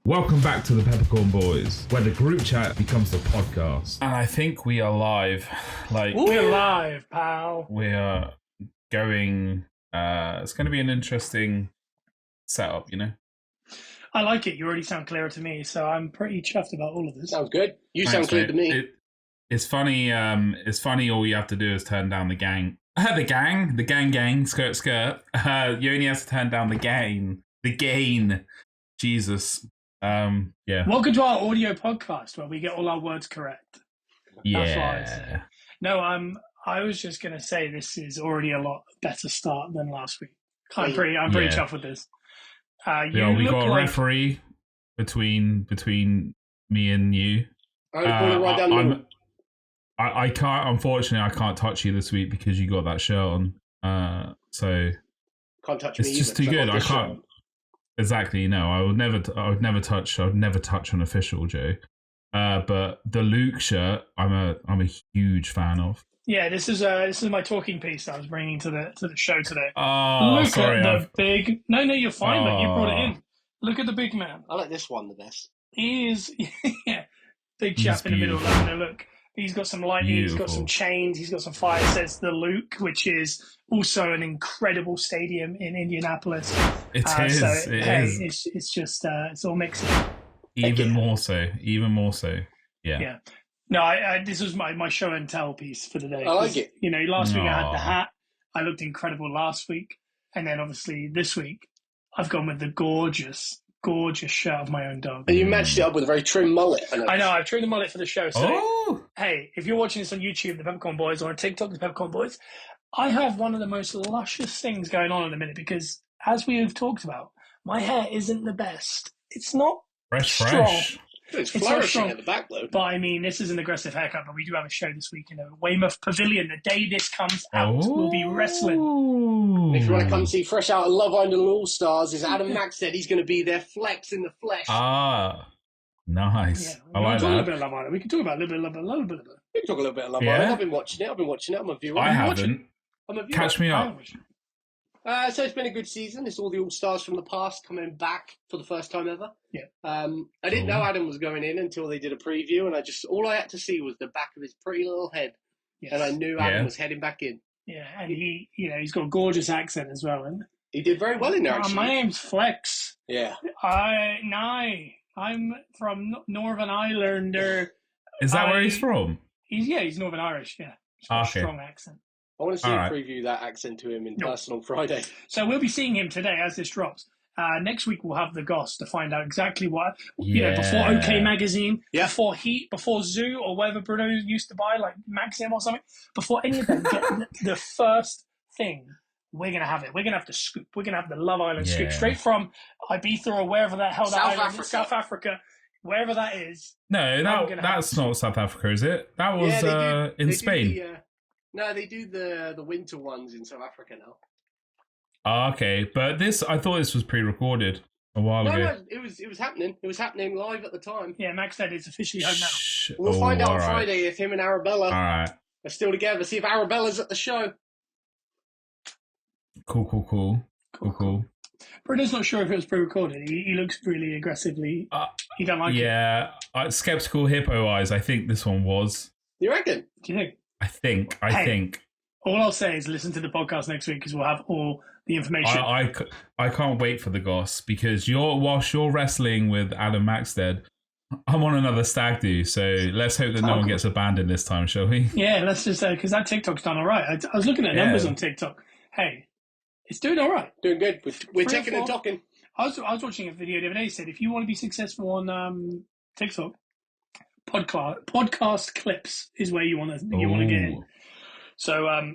Welcome back to the Peppercorn Boys, where the group chat becomes the podcast. And I think we are live. We're live, pal. We are going. It's going to be an interesting setup, you know. I like it. You already sound clearer to me, so I'm pretty chuffed about all of this. Sounds good. You Thanks, sound clear mate. to me. It's funny. It's funny. All you have to do is turn down the gang. The gang, skirt. You only have to turn down the gain. The gain. Jesus. Yeah. Welcome to our audio podcast where we get all our words correct. Yeah. That's what I would say. No, I was just going to say this is already a lot better start than last week. I'm pretty chuffed with this. We got a referee between me and you. I can't. Unfortunately, I can't touch you this week because you got that shirt on. So can't touch it's me. Just too good. I can't. Exactly. No, I would never touch an official, Joe. But the Luke shirt, I'm a huge fan of. Yeah, this is my talking piece that I was bringing to the show today. Oh, Look sorry. at the big. No, you're fine, mate. You brought it in. Look at the big man. I like this one the best. He is, yeah, big chap in the middle. Having a look. He's got some lightning. Beautiful. He's got some chains. He's got some fire. It says the Luke, which is also an incredible stadium in Indianapolis. It is. So, it's just it's all mixed. Even more so. Yeah. Yeah. No, this was my show and tell piece for the day. I like it. You know, last week I had the hat. I looked incredible last week, and then obviously this week I've gone with the gorgeous shirt of my own dog. And you matched it up with a very trim mullet. I know. I've trimmed the mullet for the show. So, hey, if you're watching this on YouTube, the Peppercorn Boys, or on TikTok, the Peppercorn Boys, I have one of the most luscious things going on in a minute because, as we have talked about, my hair isn't the best. It's not strong. It's flourishing at the back, though. But I mean, this is an aggressive haircut, but we do have a show this week in a Weymouth Pavilion. The day this comes out, we'll be wrestling. If you want to come see Fresh Out of Love Island All-Stars, as Adam Mack said, he's going to be there, flex in the flesh. Ah, nice. Yeah, I like that. A little bit of Love Island. We can talk about a little bit of it. We can talk a little bit of Love Island. I've been watching it. I'm a viewer. I haven't. I'm a viewer. Catch me up. So it's been a good season. It's all the All-Stars from the past coming back for the first time ever. Yeah. I didn't know Adam was going in until they did a preview, and all I had to see was the back of his pretty little head. Yes. And I knew Adam was heading back in. Yeah, and he's got a gorgeous accent as well. And he did very well in there, actually. My name's Flex. Yeah. I'm from Northern Ireland. Is that where he's from? He's Northern Irish, yeah. He's got a strong accent. I want to see him preview that accent to him in person on Friday. So we'll be seeing him today as this drops. Next week we'll have the Goss to find out exactly what, before OK Magazine, before Heat, before Zoo, or whatever Bruno used to buy, like Maxim or something, before any of them get the first thing, we're going to have it. We're going to have the scoop. We're going to have the Love Island scoop straight from Ibiza or wherever the hell that island is. South Africa, wherever that is. No, that's not South Africa, is it? That was in Spain. No, they do the winter ones in South Africa now. Okay, but I thought this was pre-recorded a while ago. No, it was happening. It was happening live at the time. Yeah, Max said it's officially home now. We'll find out on Friday if him and Arabella are still together. See if Arabella's at the show. Cool. Bruno's not sure if it was pre-recorded. He looks really aggressively. He don't like it. Yeah, skeptical hippo eyes. I think this one was. You reckon? Do you think? I think. All I'll say is listen to the podcast next week because we'll have all the information. I can't wait for the Goss because whilst you're wrestling with Adam Maxted, I'm on another stag do. So let's hope that no one gets abandoned this time, shall we? Yeah, let's just say because that TikTok's done all right. I was looking at numbers on TikTok. Hey, it's doing all right. Doing good. We're checking and talking. I was watching a video the other day. Said if you want to be successful on TikTok, podcast clips is where you want to get in. So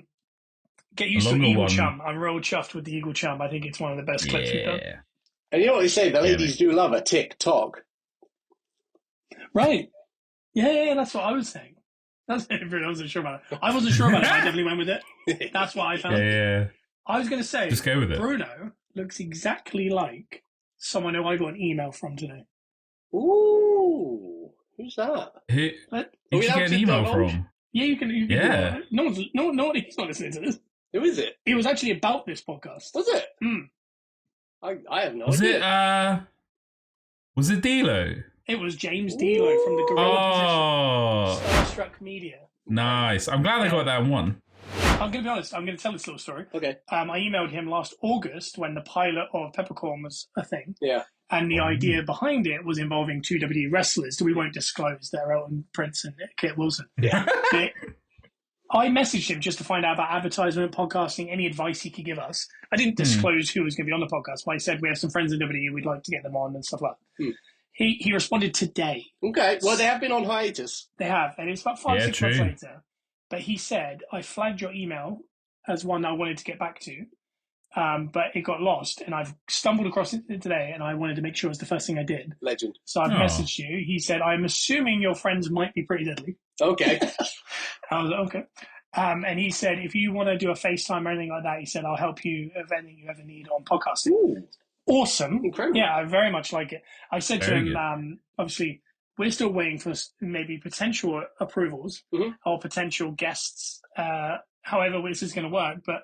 get used to Eagle Chum. I'm real chuffed with the Eagle Chum. I think it's one of the best clips we've done. And you know what they say? The ladies do love a TikTok. Right. Yeah, that's what I was saying. I wasn't sure about it. I definitely went with it. That's what I found. Yeah. I was going to say, just go with it. Bruno looks exactly like someone who I got an email from today. Ooh. Who's that? Who did you get an email from? Yeah, you can. Yeah. He's not listening to this. Who is it? It was actually about this podcast. Was it? Hmm. I have no idea. Was it Was it D'Lo? It was James D'Lo from the Gorilla Position. Starstruck Media. Nice. I'm glad I got that one. I'm going to be honest. I'm going to tell this little story. Okay. I emailed him last August when the pilot of Peppercorn was a thing. Yeah. And the idea behind it was involving two WWE wrestlers that we won't disclose. They're Elton Prince and Kit Wilson. Yeah. I messaged him just to find out about advertisement, podcasting, any advice he could give us. I didn't disclose who was going to be on the podcast, but I said we have some friends in WWE, we'd like to get them on and stuff like that. He responded today. Okay, well, they have been on hiatus. They have, and it's about 5-6 months later. But he said, I flagged your email as one I wanted to get back to, but it got lost, and I've stumbled across it today, and I wanted to make sure it was the first thing I did. Legend. So I've messaged you. He said, I'm assuming your friends might be pretty deadly. Okay. I was like, okay. And he said, if you want to do a FaceTime or anything like that, he said, I'll help you with anything you ever need on podcasting. Ooh. Awesome. Incredible. Yeah, I very much like it. I said to him, obviously, we're still waiting for maybe potential approvals or potential guests, however this is going to work. But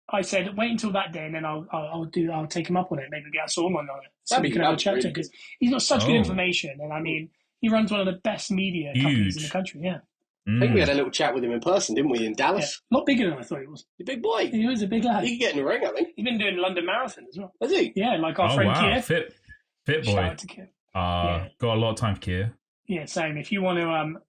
I said, wait until that day, and then I'll take him up on it. Maybe get Solomon on it, so we can have a chat to him, because he's got such good information, and I mean, he runs one of the best media companies in the country. Yeah, I think we had a little chat with him in person, didn't we, in Dallas? Yeah. A lot bigger than I thought he was. The big boy. He was a big lad. He could get in the ring, I think. He's been doing London Marathon as well. Has he? Yeah, like our friend Kier. Fit boy. Shout out to Kier. Got a lot of time for Kier. Yeah, same. If you want to,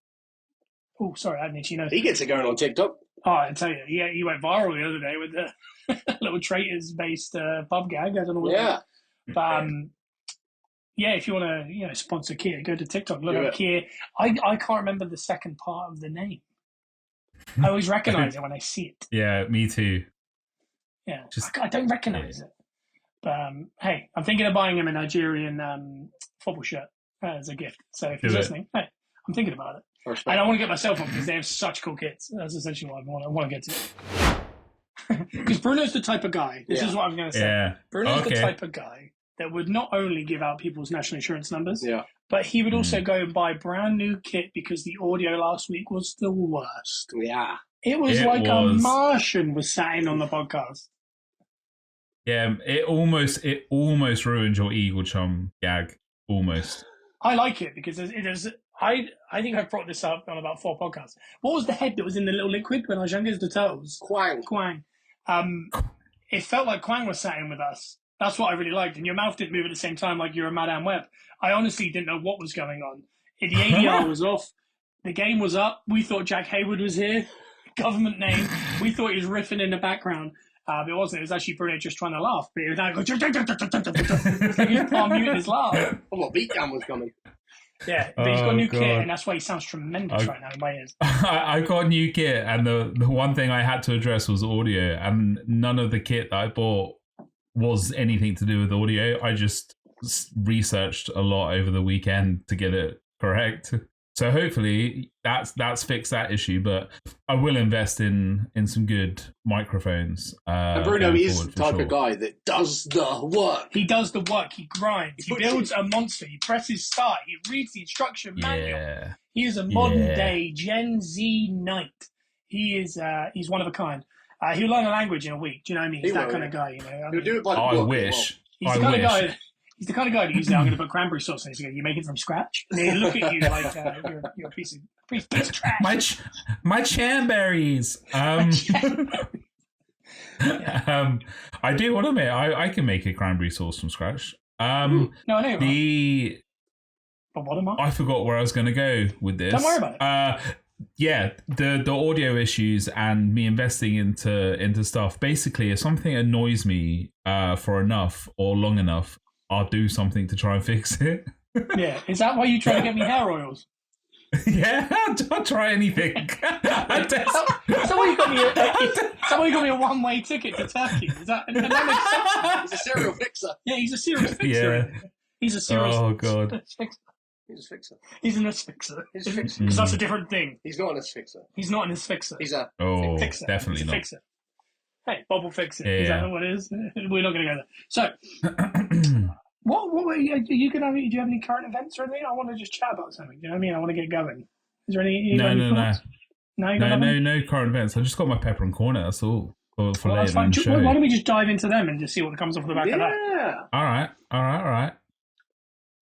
oh, sorry, I didn't know. He gets it going on TikTok. Oh, I tell you, yeah, he went viral the other day with the little Traitors-based pub gag. I don't know what. Yeah. But yeah, if you want to, sponsor Kier, go to TikTok, look up Kier. I can't remember the second part of the name. I always recognize it when I see it. Yeah, me too. Yeah, I don't recognize it. But hey, I'm thinking of buying him a Nigerian football shirt as a gift. So if he's listening, hey, I'm thinking about it. Respect. And I want to get myself one because they have such cool kits. That's essentially what I want to get to. Because Bruno's the type of guy. This is what I'm going to say. Yeah. Bruno's the type of guy that would not only give out people's national insurance numbers, but he would also go and buy brand new kit because the audio last week was the worst. Yeah. It was a Martian was sat in on the podcast. Yeah, it almost ruined your Eagle Chum gag. Almost. I like it because it is. I think I've brought this up on about 4 podcasts. What was the head that was in the little liquid when I was younger? It was the turtles. Quang. It felt like Quang was sat in with us. That's what I really liked. And your mouth didn't move at the same time like you're a Madame Web. I honestly didn't know what was going on. The ADR was off. The game was up. We thought Jack Hayward was here. Government name. We thought he was riffing in the background. But it wasn't. It was actually Bruno just trying to laugh. But it was like, it's like he was palm muting his laugh. What beatdown was coming. Yeah, but he's got a new kit, and that's why he sounds tremendous right now in my ears. I got a new kit, and the one thing I had to address was audio, and none of the kit that I bought was anything to do with audio. I just researched a lot over the weekend to get it correct. So hopefully that's fixed that issue, but I will invest in some good microphones. And Bruno is the type of guy that does the work. He does the work. He grinds. He builds a monster. He presses start. He reads the instruction manual. He is a modern day Gen Z knight. He is. He's one of a kind. He'll learn a language in a week. Do you know what I mean? He's that kind of guy. He'll do it by the book. I wish. He's the kind of guy. He's the kind of guy that you say, I'm going to put cranberry sauce in. He's going to, you make it from scratch? And he'll look at you like you're a piece of trash. My chamberries. I do want to admit, I can make a cranberry sauce from scratch. No, I know. But what am I? I forgot where I was going to go with this. Don't worry about it. The audio issues and me investing into stuff. Basically, if something annoys me for enough or long enough, I'll do something to try and fix it. Yeah, is that why you try to get me hair oils? Yeah, I'll try anything. Is that why you got me a one-way ticket to Turkey? Is that He's a serial fixer. Yeah, he's a serial fixer. Yeah. He's a serial Oh, God. He's a fixer. He's an asphyxer. Because that's a different thing. He's not an asphyxer. He's not an asphyxer. He's a fixer. Definitely not. Fixer. Hey, Bob will fix it. Yeah. Is that what it is? We're not going to go there. So, what were you do you have any current events or anything? I want to just chat about something. Do you know what I mean? I want to get going. Is there any? No. No current events. I just got my pepper and cornet. That's all. For later in the show. Why don't we just dive into them and just see what comes off the back of that? All right.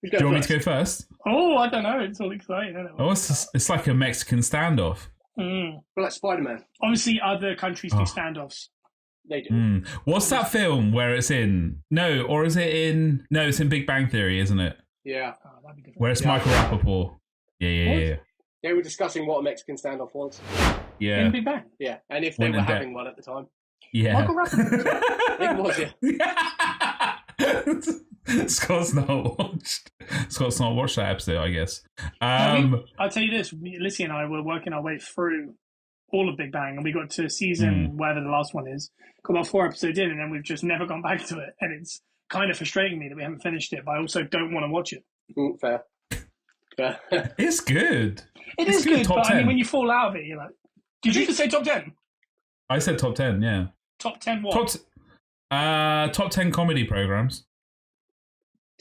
Do you want me to go first? Oh, I don't know. It's all exciting, isn't it? Oh, it's like a Mexican standoff. Well, like Spider-Man. Obviously, other countries do standoffs. They do. What's that film where it's in? No, or is it in? No, it's in Big Bang Theory, isn't it? Yeah. Oh, that'd be different. Where it's Michael Rappaport. Yeah. They were discussing what a Mexican standoff was. Yeah. In Big Bang. Yeah, and if they were having one at the time. Yeah. Michael Rappaport. I think it was, yeah. Scott's not watched that episode, I guess. I'll tell you this: Lissy and I were working our way through all of Big Bang, and we got to season whatever the last one is. Got about 4 episodes in, and then we've just never gone back to it, and it's kind of frustrating me that we haven't finished it. But I also don't want to watch it. Fair. It's good. It is good, but 10. I mean, when you fall out of it, you're like, did you just say top 10? I said top 10, yeah. Top 10 what? Top 10 comedy programs.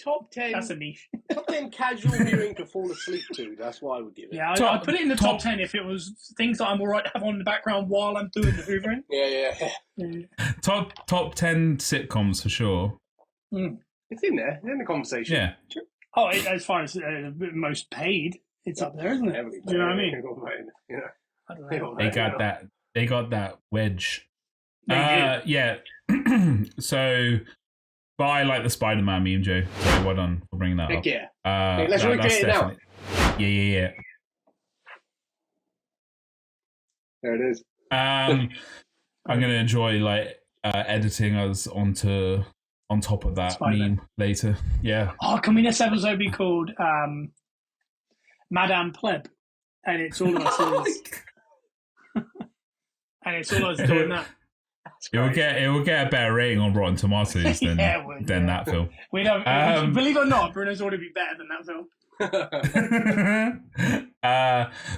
Top 10. That's a niche. Top 10 casual viewing to fall asleep to. That's what I would give it. Yeah, I'd put it in the top 10 if it was things that I'm all right to have on in the background while I'm doing the hoovering. Yeah. Top 10 sitcoms for sure. It's in there. It's in the conversation. Yeah. Oh, as far as most paid, it's up there, isn't it? Do you know what I mean? Yeah. I don't know. They got that wedge. Yeah. So, but I like the Spider-Man meme, Joe. So well done for bringing that up. Yeah. Let's recreate it now. Yeah. There it is. I'm gonna enjoy editing us on top of that Spider-Man meme later. Yeah. Oh, can we this episode be called Madame Pleb? And it's all of us. And it's all us doing that. It will get a better rating on Rotten Tomatoes than that film. We don't believe it or not, Bruno's already be better than that film.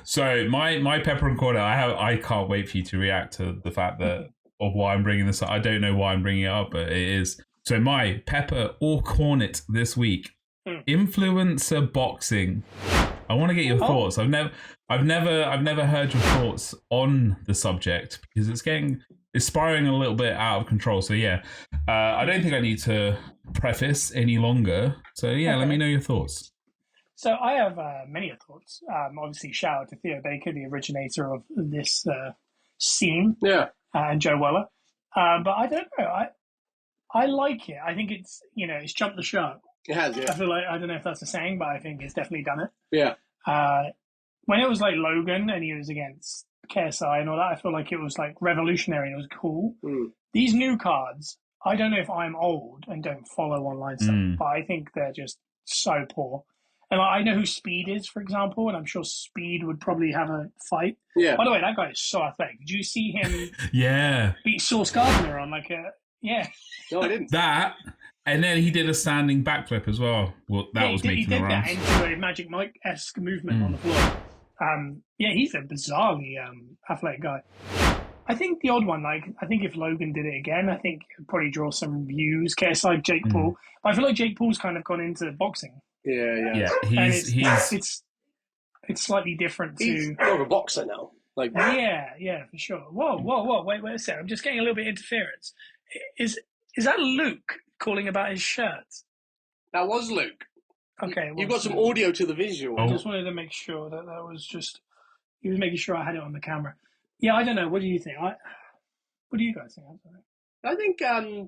So my pepper and cornet, I can't wait for you to react to the fact of why I'm bringing this up. I don't know why I'm bringing it up, but it is. So my pepper or cornet this week, influencer boxing. I want to get your thoughts. I've never heard your thoughts on the subject because it's spiraling a little bit out of control. So yeah, I don't think I need to preface any longer. So yeah, Let me know your thoughts. So I have many thoughts. Obviously, shout out to Theo Baker, the originator of this scene. Yeah. And Joe Weller. But I don't know. I like it. I think it's jumped the shark. It has, yeah. I feel like, I don't know if that's a saying, but I think it's definitely done it. Yeah. When it was like Logan and he was against KSI and all that, I feel like it was like revolutionary and it was cool. These new cards, I don't know if I'm old and don't follow online stuff, but I think they're just so poor. And I know who Speed is, for example, and I'm sure Speed would probably have a fight. Yeah. By the way, that guy is so athletic. Did you see him beat Sauce Gardner on yeah. No, I didn't. That, and then he did a standing backflip as well. Well, that was making the rounds. He did that into a Magic Mike-esque movement on the floor. He's a bizarrely athletic guy. I think the odd one, I think if Logan did it again, I think it would probably draw some views. KSI, Jake Paul. I feel like Jake Paul's kind of gone into boxing. Yeah. It's slightly different He's more of a boxer now. Yeah, for sure. Whoa, wait a second. I'm just getting a little bit of interference. Is that Luke calling about his shirt? That was Luke. Okay. You've got some audio to the visual. I just wanted to make sure that was just... He was making sure I had it on the camera. Yeah, I don't know. What do you think? What do you guys think? I think I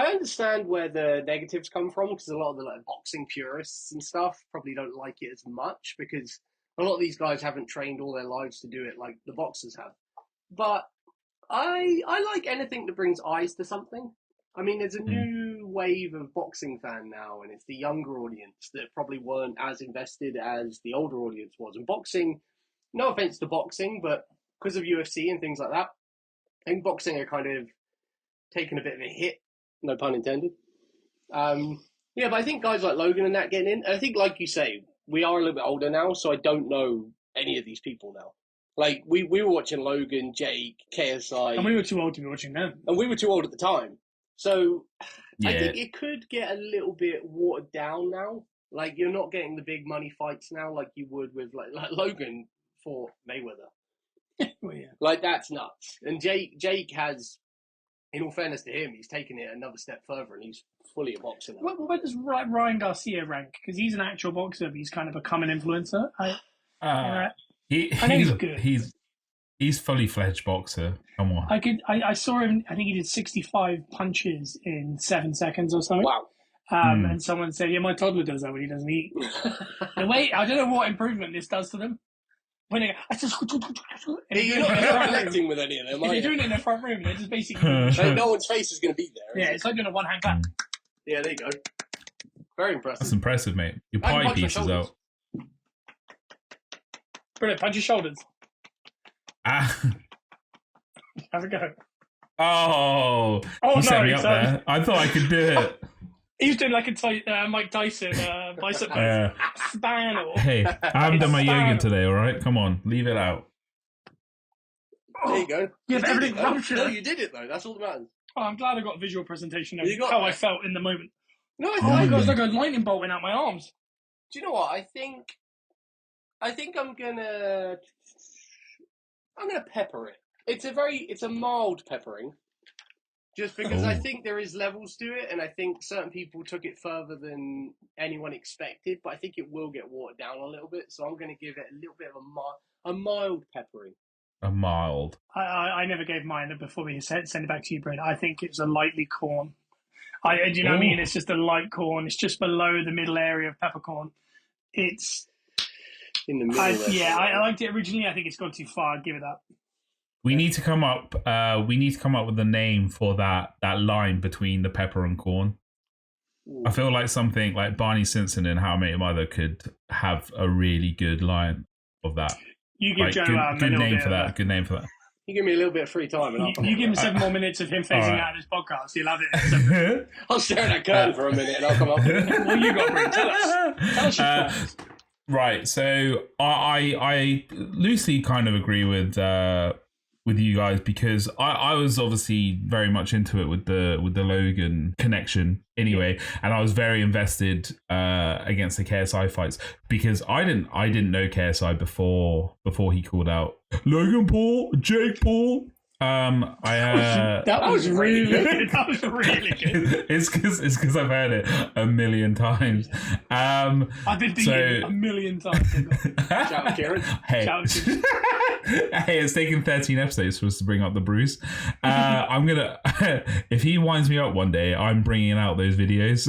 understand where the negatives come from because a lot of the boxing purists and stuff probably don't like it as much because a lot of these guys haven't trained all their lives to do it like the boxers have. But I like anything that brings eyes to something. I mean, there's a new wave of boxing fan now, and it's the younger audience that probably weren't as invested as the older audience was. And boxing, no offense to boxing, but because of UFC and things like that, I think boxing are kind of taking a bit of a hit, no pun intended. But I think guys like Logan and that getting in, and I think, like you say, we are a little bit older now, so I don't know any of these people now. Like, we were watching Logan, Jake, KSI. And we were too old to be watching them. And we were too old at the time. So I think it could get a little bit watered down now. Like, you're not getting the big money fights now like you would with, like Logan fought Mayweather. Well, yeah. Like, that's nuts. And Jake has in all fairness to him, he's taken it another step further, and he's fully a boxer now. Where does Ryan Garcia rank? Because he's an actual boxer, but he's kind of become an influencer. He's good. He's fully fledged boxer. Come on. I saw him. I think he did 65 punches in 7 seconds or something. Wow. And someone said, "Yeah, my toddler does that when he doesn't eat." The way I don't know what improvement this does to them. When I just you're not connecting with any of them. They're doing it in the front room. They're just basically no one's face is going to be there. Yeah, it's like doing a one-hand clap. Yeah, there you go. Very impressive. That's impressive, mate. Your pie piece is out. Brilliant. Punch your shoulders. Have a go. Oh, you set me up there. I thought I could do it. He was doing like a Mike Tyson bicep span. Hey, I haven't done my yoga today, all right? Come on, leave it out. There you go. Yeah, everything ruptured. No, you did it, though. That's all that matters. Oh, I'm glad I got a visual presentation of how I felt in the moment. No, it was like a lightning bolt went out my arms. Do you know what? I think I'm gonna pepper it. It's a mild peppering. Just because I think there is levels to it, and I think certain people took it further than anyone expected, but I think it will get watered down a little bit, so I'm going to give it a little bit of a mild peppering. A mild. I never gave mine before we send it back to you, Brad. I think it's a lightly corn. Do you know what I mean? It's just a light corn. It's just below the middle area of peppercorn. It's in the middle. I liked it originally. I think it's gone too far. I'd give it that. We need to come up. We need to come up with a name for that line between the pepper and corn. Ooh. I feel like something like Barney Simpson in How I Met Your Mother could have a really good line of that. You give Joe good name for that. Good name for that. You give me a little bit of free time, and you give him 7 more minutes of him phasing out of this podcast. You'll have it. I'll stare at that curtain for a minute, and I'll come up with it. What you got, Bryn? Tell us your thoughts. Right. So I loosely kind of agree with you guys, because I was obviously very much into it with the Logan connection anyway, and I was very invested against the KSI fights, because I didn't know KSI before he called out Logan Paul, Jake Paul. That was really good. That was really good. It's because I've heard it a million times. I've been beaten a million times. Shout out, Kieran. Hey. Hey, it's taken 13 episodes for us to bring up the Bruce. I'm gonna, if he winds me up one day, I'm bringing out those videos.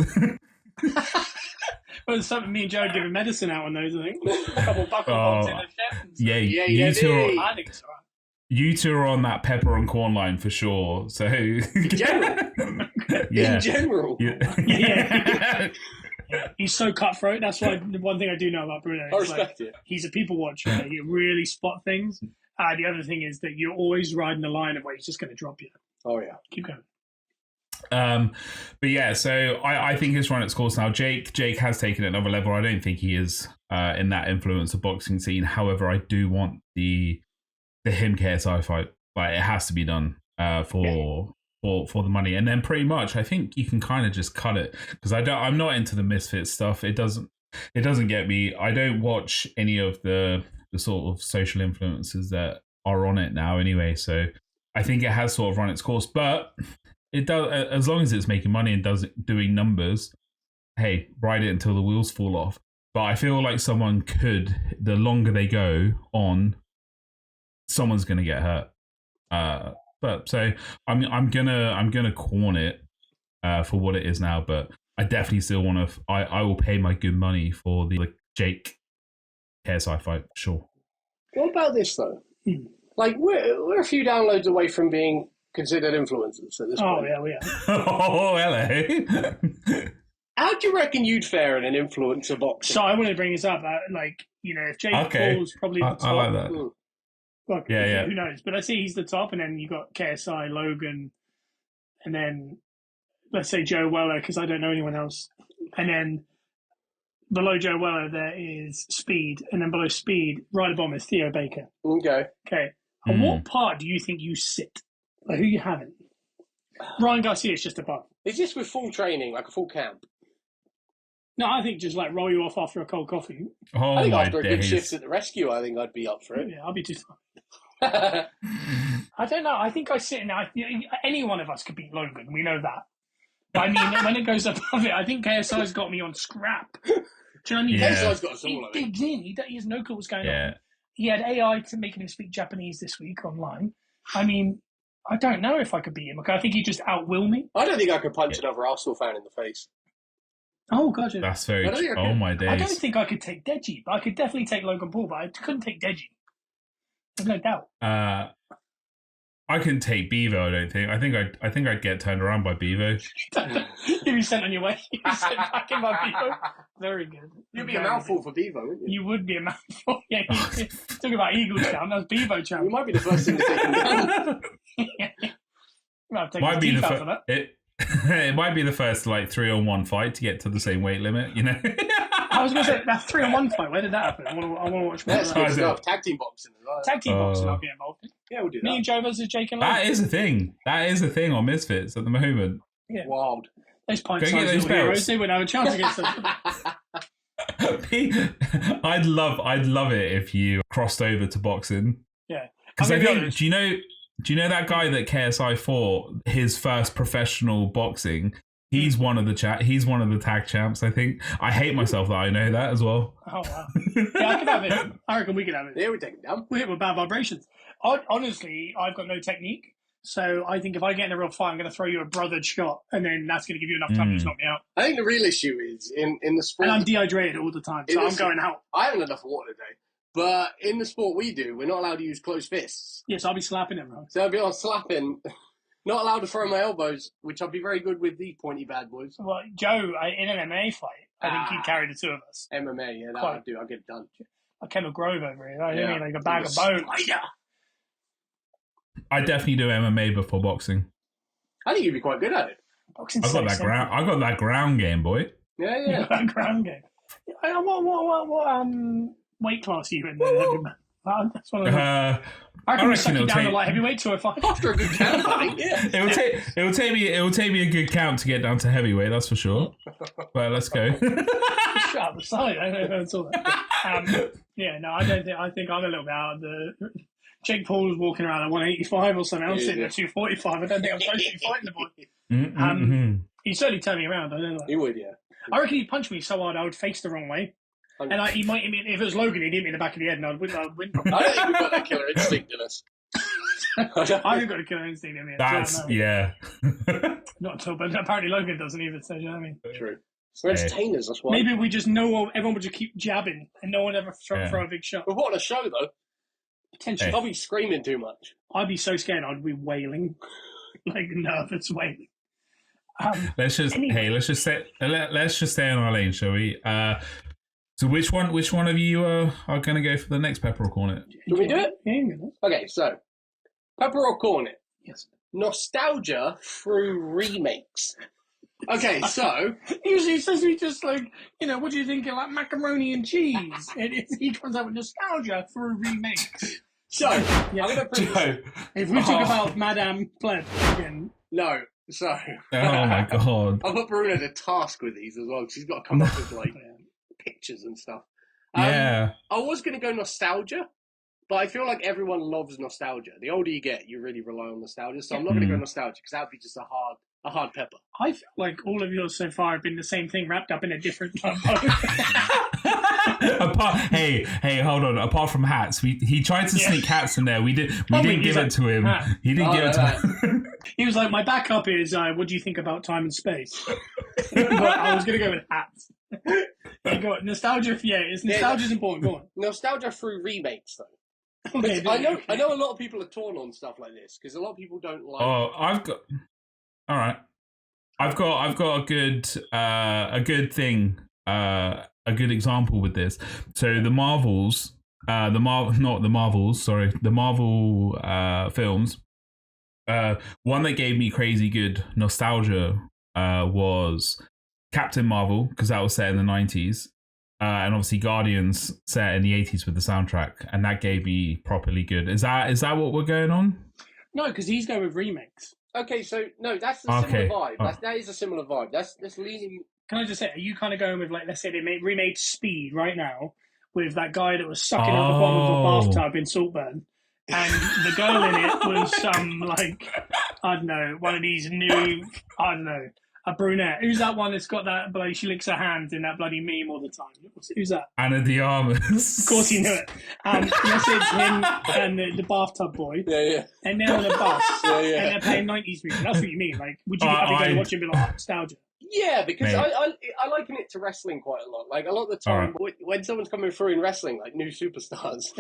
Well, there's something me and Joe giving medicine out on those, I think. A couple buckle bolts in the chest. Yeah, I think it's all right. You two are on that pepper and corn line for sure. So in general, yeah. In general, yeah. He's so cutthroat. That's why the one thing I do know about Bruno. I respect it. He's a people watcher. He really spot things. The other thing is that you're always riding the line of where he's just going to drop you. Oh yeah, keep going. But yeah, so I think it's run its course now. Jake has taken it another level. I don't think he is in that influencer boxing scene. However, I do want the him KSI fight. Like, it has to be done for the money. And then pretty much I think you can kind of just cut it, because I'm not into the Misfits stuff. It doesn't get me. I don't watch any of the sort of social influencers that are on it now anyway. So I think it has sort of run its course, but it does, as long as it's making money and doing numbers, hey, ride it until the wheels fall off. But I feel like someone could, the longer they go on, someone's going to get hurt. But so I'm gonna corn it for what it is now. But I definitely still want to. I will pay my good money for the Jake KSI fight. Sure. What about this though? Like, we're a few downloads away from being considered influencers at this point. Oh yeah, we are. Oh, hello. How do you reckon you'd fare in an influencer box? So I want to bring this up. If Jake Paul's probably the top. I like that. Well, yeah. Who knows? But I see he's the top, and then you got KSI, Logan, and then let's say Joe Weller, because I don't know anyone else. And then below Joe Weller there is Speed, and then below Speed, right above is Theo Baker. Okay. On what part do you think you sit? Like, who you having? Ryan Garcia is just above. Is this with full training, like a full camp? No, I think just like roll you off after a cold coffee. Oh, I think after a good shift at the rescue, I think I'd be up for it. Yeah, I'll be too far. I don't know. I think I sit in. Any one of us could beat Logan. We know that. But I mean, when it goes above it, I think KSI's got me on scrap. Do you know what I mean? KSI's got us all. He digs in. He has no clue what's going on. He had AI to making him speak Japanese this week online. I mean, I don't know if I could beat him. I think he just outwill me. I don't think I could punch another Arsenal fan in the face. Oh, God. That's very true. Oh, my days. I don't think I could take Deji, but I could definitely take Logan Paul, but I couldn't take Deji. There's no doubt. I couldn't take Bevo, I don't think. I think I'd get turned around by Bevo. You'd be sent on your way. You'd be sent back in by Bevo. Very good. You'd be a mouthful for Bevo, wouldn't you? You would be a mouthful. Yeah, talking about Eagles champ, that's Bevo champ. You might be the first thing to take him down. Might be it might be the first 3-on-1 fight to get to the same weight limit, you know. I was going to say that 3-on-1 fight. Where did that happen? I want to watch more. That's good stuff. Tag team boxing as well. Tag team boxing, I'll get involved in. Yeah, we'll do that. Me and Joe versus Jake and Logan. That is a thing. That is a thing on Misfits at the moment. Yeah. Wild. Those pint-sized little heroes, they wouldn't have a chance against them. I'd love it if you crossed over to boxing. Yeah. Because I think, do you know that guy that KSI fought his first professional boxing? He's one of the tag champs, I think. I hate myself that I know that as well. Oh, wow. Yeah, I could have it. I reckon we could have it. Yeah, we take it down. We hit with bad vibrations. Honestly, I've got no technique. So I think if I get in a real fight, I'm going to throw you a brothered shot, and then that's going to give you enough time to just knock me out. I think the real issue is in the sport. And I'm dehydrated all the time, so I'm going out. I haven't had enough water today. But in the sport we do, we're not allowed to use closed fists. Yes, I'll be slapping him, right? So I'll be on slapping. Not allowed to throw my elbows, which I'd be very good with these pointy bad boys. Well, Joe, in an MMA fight, I think he'd carry the two of us. MMA, yeah, that I'd do. I'll get it done. Like Kennel Grove over here. I mean, like a bag of bones. I definitely do MMA before boxing. I think you'd be quite good at it. Boxing's I got that ground game, boy. Yeah. That ground game. What weight class are you in there? That's one of the. I reckon suck you down to light heavyweight 205. After a good count, I think. Yeah. It will take me a good count to get down to heavyweight. That's for sure. But let's go. Shut up, the side. I saw that. Yeah, no, I don't think. I think I'm a little bit out of the. Jake Paul was walking around at 185 or something. I'm sitting at 245. I don't think I'm supposed to be fighting the boy. He'd certainly turn me around. I don't know. He would, yeah. I reckon he'd punch me so hard I would face the wrong way. And he might hit me, if it was Logan, he'd hit me in the back of the head and I'd win. I don't think we've got that killer instinct in us. I haven't got a killer instinct in me. Yeah. Not at all, but apparently Logan doesn't either, so you know what I mean? True. We're entertainers, that's why. Maybe we just know everyone would just keep jabbing and no one ever throw a big shot. But what a show, though. Potentially. I'll be screaming too much. I'd be so scared I'd be wailing. Like nervous wailing. Let's just stay in our lane, shall we? So which one of you are going to go for the next Pepper or Cornet? Can we do it? Yeah. Okay, so Pepper or Cornet? Yes. Nostalgia through remakes. Okay, so usually he says we just like, what do you think of like macaroni and cheese? He comes out with nostalgia through remakes. So I'm gonna put if we talk about Madame Pleb again. No. So oh my god. I've got Bruna to task with these as well. She's got to come up with pictures and stuff. Yeah. I was going to go nostalgia, but I feel like everyone loves nostalgia. The older you get, you really rely on nostalgia. So I'm not going to go nostalgia because that would be just a hard pepper. I feel like all of yours so far have been the same thing wrapped up in a different Hey, hold on. Apart from hats, he tried to sneak hats in there. We didn't give it to him. He didn't give it to him. He was like, my backup is, what do you think about time and space? But I was going to go with hats. Go on. Nostalgia, nostalgia's important. Go on. Nostalgia through remakes, though. Okay, I know a lot of people are torn on stuff like this because a lot of people don't like. Oh, all right. I've got a good thing, a good example with this. So the Marvel films. One that gave me crazy good nostalgia was Captain Marvel, because that was set in the 90s. And obviously Guardians set in the 80s with the soundtrack, and that gave me properly good. Is that what we're going on? No, because he's going with remakes. Okay, so no, that's a similar vibe. That is a similar vibe. That's leaning. Can I just say, are you kind of going with let's say they remade Speed right now with that guy that was sucking out the bottom of a bathtub in Saltburn? and the girl in it was some like I don't know, one of these new a brunette. Who's that one that's got that bloody? She licks her hands in that bloody meme all the time. Who's that? Anna de Armas. Of course, he knew it. Yes, it's him and the bathtub boy. Yeah. And they're on a bus. Yeah. And they're playing 90s music. That's what you mean. Like, would you be happy to watch it and be like, nostalgia? Yeah, because I liken it to wrestling quite a lot. Like, a lot of the time, when someone's coming through in wrestling, like new superstars,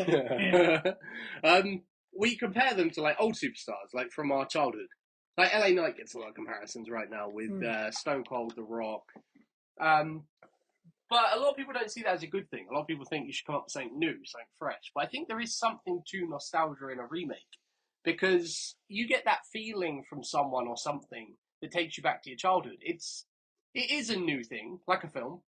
we compare them to, like, old superstars, like, from our childhood. Like, LA Knight gets a lot of comparisons right now with Stone Cold, The Rock. But a lot of people don't see that as a good thing. A lot of people think you should come up with something new, something fresh. But I think there is something to nostalgia in a remake. Because you get that feeling from someone or something that takes you back to your childhood. It is a new thing, like a film.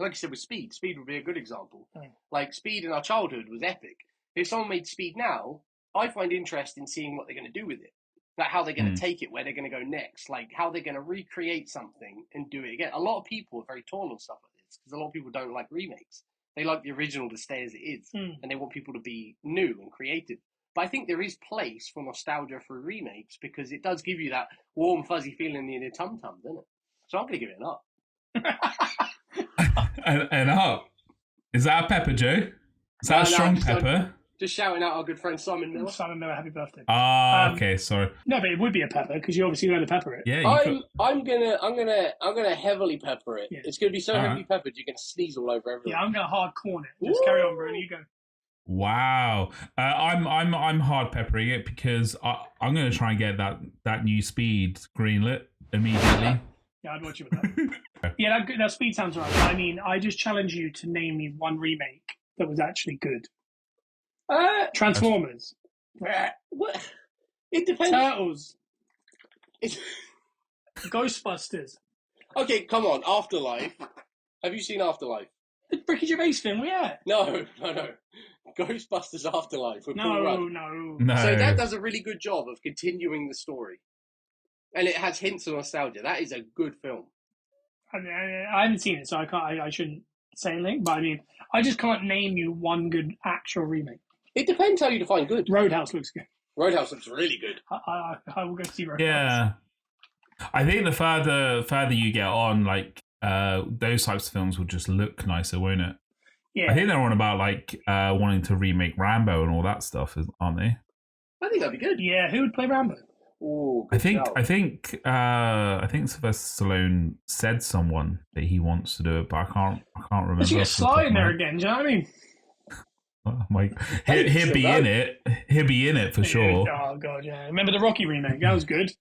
Like I said with Speed. Speed would be a good example. Like, Speed in our childhood was epic. If someone made Speed now, I find interest in seeing what they're going to do with it. Like, how they're going to take it, where they're going to go next. Like, how they're going to recreate something and do it again. A lot of people are very torn on stuff like this, because a lot of people don't like remakes. They like the original to stay as it is, and they want people to be new and creative. But I think there is place for nostalgia for remakes, because it does give you that warm, fuzzy feeling in your tum-tum, doesn't it? So I'm going to give it an up. An up? Is that a pepper, Joe? Is that a strong pepper? Just shouting out our good friend Simon Miller. Simon Miller, happy birthday. Okay, sorry. No, but it would be a pepper, because you obviously know to pepper it. Yeah, I'm gonna heavily pepper it. Yeah. It's gonna be so heavily peppered you're gonna sneeze all over everything. Yeah, I'm gonna hard corn it. Just carry on, Bruno. You go. Wow, I'm hard peppering it, because I'm going to try and get that new Speed greenlit immediately. Yeah, I'd watch it with that. Yeah, that Speed sounds right. I mean, I just challenge you to name me one remake that was actually good. Transformers. What? It depends. Turtles. Ghostbusters. Okay, come on. Afterlife. Have you seen Afterlife? The Ricky Gervais film, yeah. No. Ghostbusters Afterlife with Paul Rudd. No. So that does a really good job of continuing the story. And it has hints of nostalgia. That is a good film. I haven't seen it, so I shouldn't say anything. But I mean, I just can't name you one good actual remake. It depends how you define good. Roadhouse looks good. Roadhouse looks really good. I will go see Roadhouse. Yeah. I think the further you get on, like, those types of films will just look nicer, won't it? Yeah. I think they're on about, like, wanting to remake Rambo and all that stuff, aren't they? I think that'd be good. Yeah, who would play Rambo? Ooh, I think Sylvester Stallone said someone that he wants to do it, but I can't remember. Let's get Sly in there again. Do you know what I mean? Oh my, he'll be in it. He'll be in it for sure. Oh god, yeah. Remember the Rocky remake? That was good.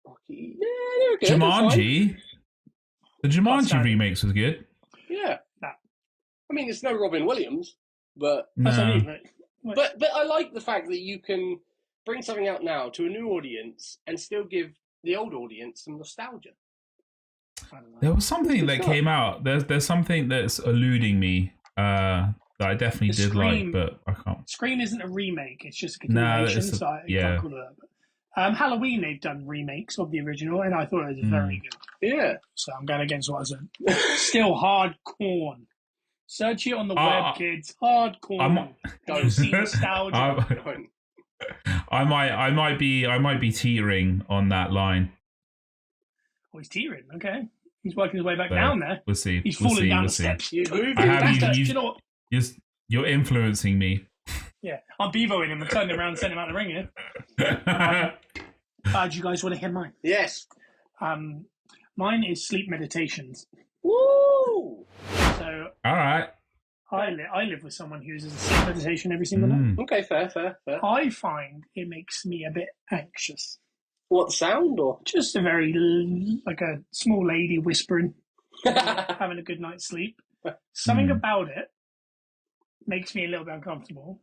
Rocky, yeah, they were good. Jumanji. The Jumanji remakes was good. Yeah. Nah. I mean, it's no Robin Williams, but that's what I mean. But I like the fact that you can bring something out now to a new audience and still give the old audience some nostalgia. There was something that came out. There's something that's eluding me. That I definitely did like, but I can't. Scream isn't a remake; it's just a continuation. So I can't call it that. Halloween, they've done remakes of the original, and I thought it was very good. Yeah. So I'm going against what I said. Still hardcore. Search it on the web, kids. Hardcore. Don't see nostalgia. I might be teetering on that line. Oh, he's teetering. Okay, he's working his way back down there. We'll see. He's falling down the steps. He's moving. You know what? You're influencing me. Yeah, I'm bevoing him and turning him around and sending him out the ring here. Do you guys want to hear mine? Yes. Mine is sleep meditations. Woo! So, all right. I live with someone who uses a sleep meditation every single night. Okay, fair. I find it makes me a bit anxious. What, the sound or? Just a very, like a small lady whispering, having a good night's sleep. Something about it makes me a little bit uncomfortable.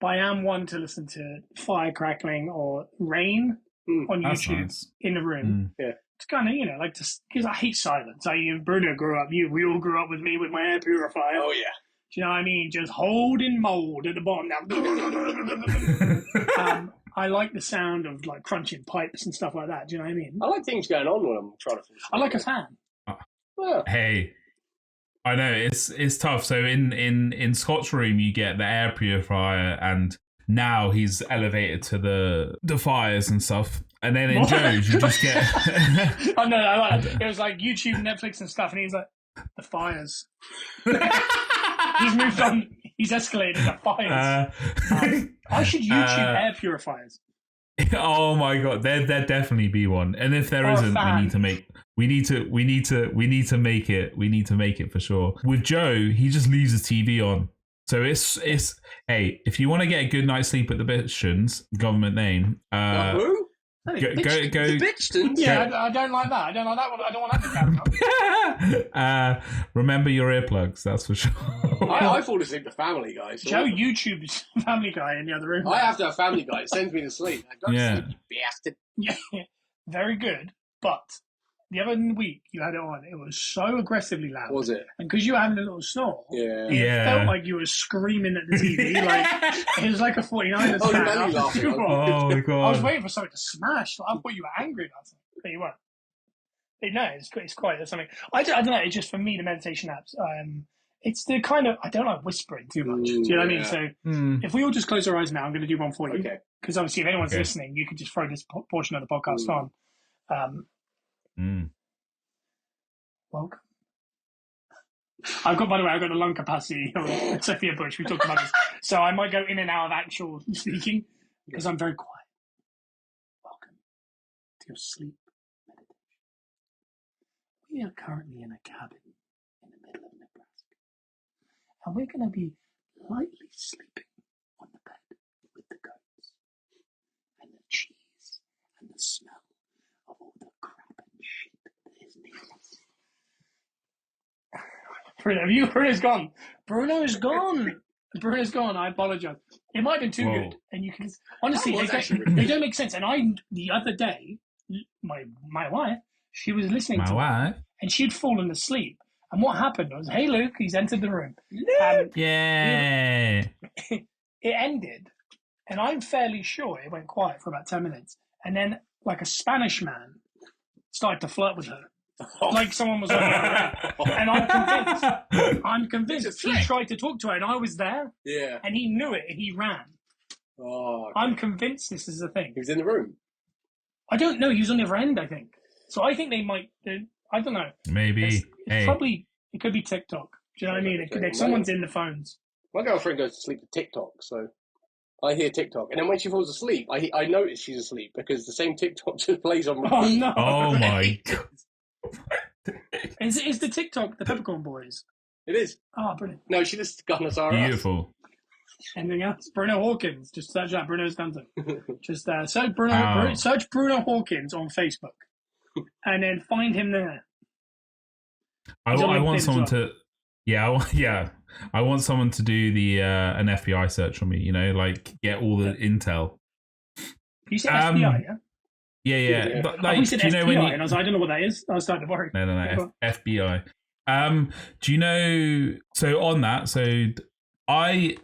But I am one to listen to fire crackling or rain on YouTube in the room. Yeah. It's kind of, like, because I hate silence. Bruno grew up, we all grew up with me with my air purifier. Oh, yeah. Do you know what I mean? Just holding mold at the bottom now. I like the sound of, like, crunching pipes and stuff like that. Do you know what I mean? I like things going on when I'm trying to finish. I like a fan. Hey, I know it's tough. So in Scott's room, you get the air purifier, and now he's elevated to the fires and stuff. And then in Joe's, you just get. Oh no, I like it. It was like YouTube, Netflix, and stuff, and he's like, the fires. He's moved on. He's escalated the fires. I should YouTube air purifiers. Oh my god, there definitely be one. And if there isn't, we need to make it for sure. With Joe, he just leaves his TV on. So it's hey, if you want to get a good night's sleep at the Bitchins, government name, who? Go. The Bitchtons? Yeah, I don't like that. I don't like that one. I don't want that to happen. Remember your earplugs, that's for sure. I fall asleep to Family Guy. So Joe YouTube's Family Guy in the other room. I have to have Family Guy. It sends me to sleep. I go to sleep, you bastard. Yeah, very good. But the other week you had it on, it was so aggressively loud. Was it? And because you were having a little snore, it felt like you were screaming at the TV. Like it was like a 49ers Oh, fan you're after laughing. Super Bowl. Oh my god. I was waiting for something to smash. I thought you were angry about something, but you weren't. But no, it's quite there's something. I don't know. It's just for me the meditation apps. It's the kind of I don't like whispering too much. Do you know what I mean? So if we all just close our eyes now, I'm going to do one for you. Okay. Because obviously, if anyone's listening, you can just throw this portion of the podcast on. Welcome. By the way, I've got the lung capacity of Sophia Bush. We talked about this. So I might go in and out of actual speaking because I'm very quiet. Welcome to your sleep meditation. We are currently in a cabin in the middle of Nebraska. And we're going to be lightly sleeping on the bed with the goats and the cheese and the smell of all the crap and shit that is near us. Bruno's gone. Bruno's gone. I apologize. It might have been too good. And you can honestly, they don't make sense. And the other day, my wife, she was listening to it, and she'd fallen asleep. And what happened was, hey Luke, he's entered the room. Yeah. It ended, and I'm fairly sure it went quiet for about 10 minutes, and then like a Spanish man started to flirt with her. Like someone was on her and I'm convinced he tried to talk to her and I was there. Yeah. And he knew it and he ran. Oh, okay. I'm convinced this is the thing. He was in the room. I don't know. He was on the other end, I think. So I think they might. I don't know. Maybe. Probably it could be TikTok. Do you know what I mean? Someone's in the phones. My girlfriend goes to sleep to TikTok, so I hear TikTok, and then when she falls asleep, I notice she's asleep because the same TikTok just plays on repeat. Oh no! Oh my god! Is the TikTok the Peppercorn Boys? It is. Oh, brilliant! No, she just gone as our Beautiful. Anything else? Bruno Hawkins. Just search that. Bruno's done it. Just search Bruno. Search Bruno Hawkins on Facebook, and then find him there. I want someone to. Yeah. I want someone to do the an FBI search on me. You know, like get all the intel. You said FBI, yeah. Yeah. But, like, we said FBI, and I was like, I don't know what that is. I was starting to worry. No. FBI. Do you know? So on that, so I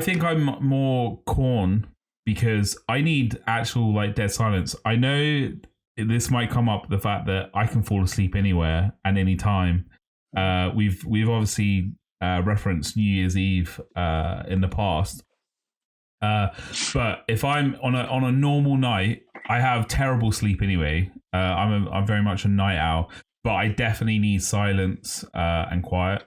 think I'm more corn because I need actual like dead silence. I know this might come up the fact that I can fall asleep anywhere and any time. We've obviously referenced New Year's Eve in the past. But if I'm on a normal night, I have terrible sleep anyway. I'm very much a night owl, but I definitely need silence and quiet,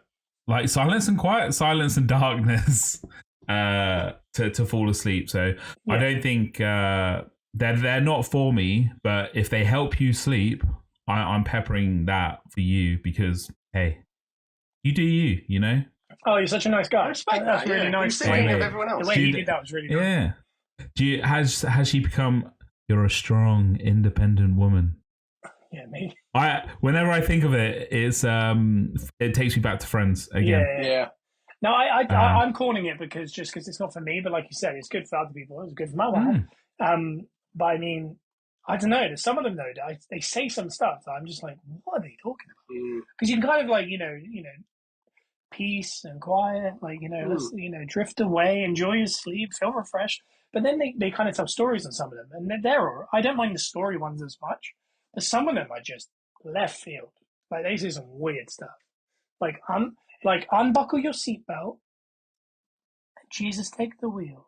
like silence and quiet, silence and darkness to fall asleep. So yeah. I don't think they're not for me, but if they help you sleep, I'm peppering that for you because hey, you do you know. Oh, you're such a nice guy. I respect that. That's really nice. Of everyone else. The way he did that was really nice. Yeah. Has she become? You're a strong, independent woman. Yeah, maybe. Whenever I think of it, it takes me back to Friends again. Yeah. No, I'm calling it because it's not for me, but like you said, it's good for other people. It's good for my wife. But I mean, I don't know. There's some of them though. They say some stuff that I'm just like, what are they talking about? Because you can kind of like you know. Peace and quiet, like let's drift away, enjoy your sleep, feel refreshed. But then they kind of tell stories on some of them, and I don't mind the story ones as much, but some of them are just left field. Like they say some weird stuff, like unbuckle your seatbelt Jesus, take the wheel.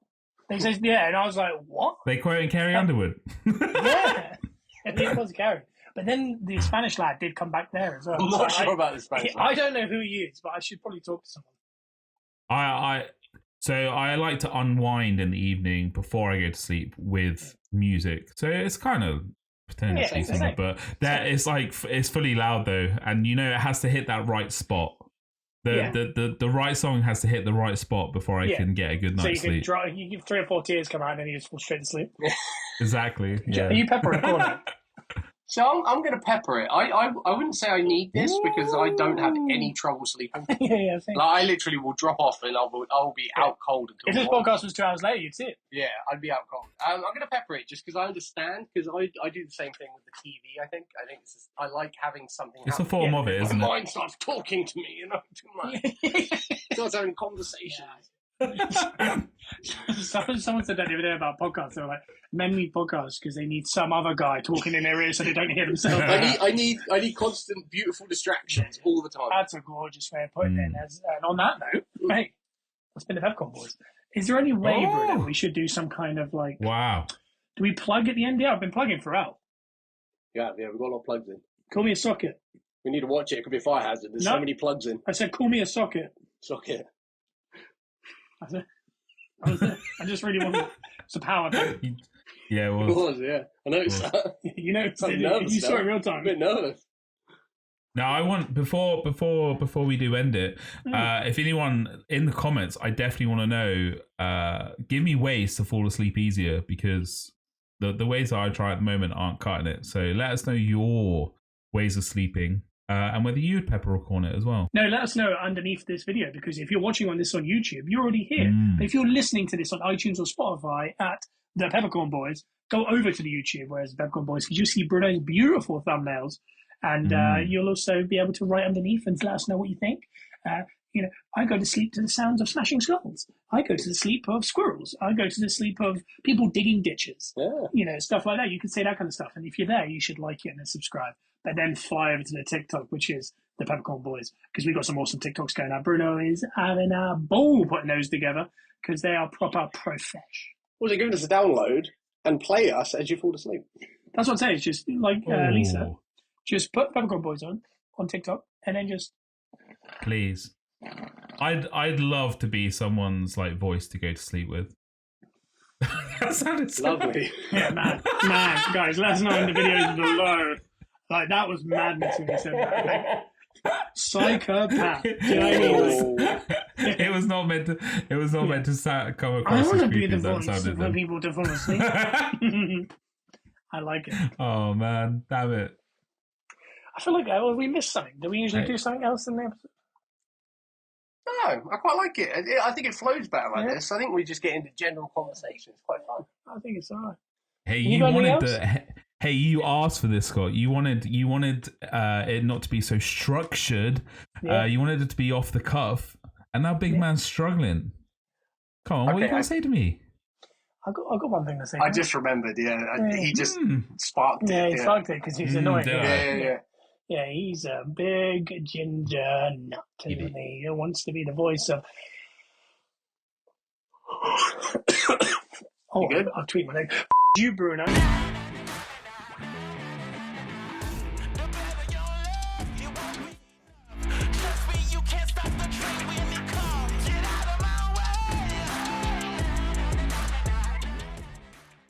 They said, yeah, and I was like, what? They quoting Carrie Underwood. Yeah, it was Carrie. But then the Spanish lad did come back there as well. I'm not sure about the Spanish lad. I don't know who he is, but I should probably talk to someone. So I like to unwind in the evening before I go to sleep with music. So it's kind of potentially similar, but it's like it's fully loud though, and it has to hit that right spot. The right song has to hit the right spot before I can get a good night's sleep. So you give 3 or 4 tears come out and then you just fall straight to sleep. Exactly. Yeah. Are you peppering it? So I'm going to pepper it. I wouldn't say I need this because I don't have any trouble sleeping. I literally will drop off and I'll be out cold until. If this podcast was 2 hours later, you'd see it. Yeah, I'd be out cold. I'm going to pepper it just because I understand, because I do the same thing with the TV. I think I like having something. It's a form of it, isn't it? My mind starts talking to me, starts having conversations. Someone said that the other day about podcasts. They were like, men need podcasts because they need some other guy talking in their ear so they don't hear themselves. I need constant, beautiful distractions all the time. That's a gorgeous way of putting it. And on that note, mate, that's been the Pepcorn Boys. Is there any way, Bruno, we should do some kind of like... Wow. Do we plug at the end? Yeah, I've been plugging throughout. Yeah, we've got a lot of plugs in. Call me a socket. We need to watch it. It could be a fire hazard. There's so many plugs in. I said, call me a socket. Socket. I just really wanted it's a power thing. Yeah, it was. It was, yeah. I noticed that. You saw it in real time. I'm a bit nervous. Now, I want before we do end it, if anyone in the comments, I definitely want to know. Give me ways to fall asleep easier, because the ways that I try at the moment aren't cutting it. So let us know your ways of sleeping. And whether you'd peppercorn it as well. No, let us know underneath this video, because if you're watching this on YouTube, you're already here. But if you're listening to this on iTunes or Spotify at the Pepcorn Boys, go over to the YouTube, whereas the Pepcorn Boys, because you see Bruno's beautiful thumbnails, and you'll also be able to write underneath and let us know what you think. I go to sleep to the sounds of smashing skulls. I go to the sleep of squirrels. I go to the sleep of people digging ditches. Yeah. Stuff like that. You can say that kind of stuff. And if you're there, you should like it and then subscribe. But then fly over to the TikTok, which is the Pepcorn Boys, because we've got some awesome TikToks going out. Bruno is having a ball putting those together because they are proper profesh. Well, they're giving us a download and play us as you fall asleep. That's what I'm saying. It's just like Lisa. Just put Pepcorn Boys on TikTok and then just... Please. I'd love to be someone's voice to go to sleep with. That sounded so lovely. Yeah, man, guys, let us know in the videos below. That was madness when you said that. Psychopath. It was not meant to. It was not meant to come across. I want to be the voice for people to fall asleep. I like it. Oh man, damn it! I feel like we missed something. Do we usually do something else in the episode? No, I quite like it. I think it flows better like this. I think we just get into general conversation. It's quite fun. I think it's alright. Hey, you wanted Hey, you asked for this, Scott. You wanted it not to be so structured. Yeah. You wanted it to be off the cuff, and now big man's struggling. Come on, what are you gonna say to me? I got one thing to say. I just remembered. He just sparked it. Yeah, he sparked it because he's annoying. Yeah. He's a big ginger nut, isn't he? He wants to be the voice of. I'll tweet my name. You, Bruno.